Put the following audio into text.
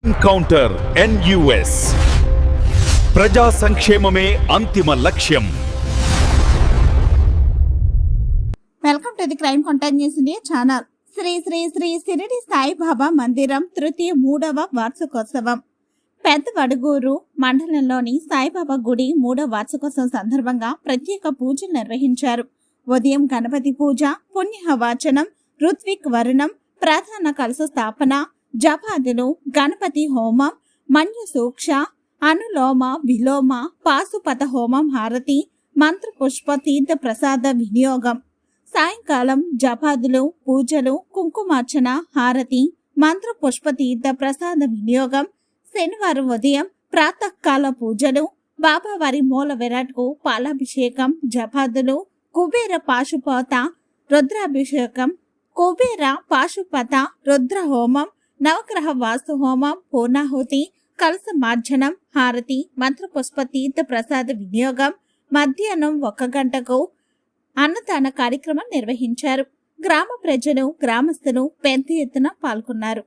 Encounter NUS ప్రజా సంక్షేమమే అంతిమ లక్ష్యం. Welcome to the crime continues India channel. Shri Shri Shri Shirdi Saibaba మందిరం తృతీయ 3వ వార్షికోత్సవం పెద్దవడుగూరు మండలంలోని సాయిబాబా గుడి 3వ వార్షికోత్సవం సందర్భంగా ప్రత్యేక పూజలు నిర్వహించారు. ఉదయం గణపతి పూజ, పుణ్యవాచనం, ఋత్విక్ వరుణం, ప్రధాన కలశ స్థాపన, జపాదులు, గణపతి హోమం, మన్య సూక్ష, అనులోమ విలోమ, పాశుపత హోమం, హారతి, మంత్ర పుష్ప తీర్థ ప్రసాద వినియోగం. సాయంకాలం జపాదులు, పూజలు, కుంకుమార్చన, హారతి, మంత్ర పుష్ప తీర్థ ప్రసాద వినియోగం. శనివారం ఉదయం ప్రాతకాల పూజలు, బాబావారి మూల విరాట్కు పాలాభిషేకం, జపాదులు, కుబేర పాశుపత రుద్రాభిషేకం, కుబేర పాశుపత రుద్ర హోమం, నవగ్రహ వాస్తు హోమం, పూర్ణాహుతి, కలస మార్జనం, హారతి, మంత్రపుష్ప తీర్థ ప్రసాద వినియోగం. మధ్యాహ్నం 1 గంటకు అన్నదాన కార్యక్రమం నిర్వహించారు. గ్రామ ప్రజలు, గ్రామస్తులు పెద్ద ఎత్తున పాల్గొన్నారు.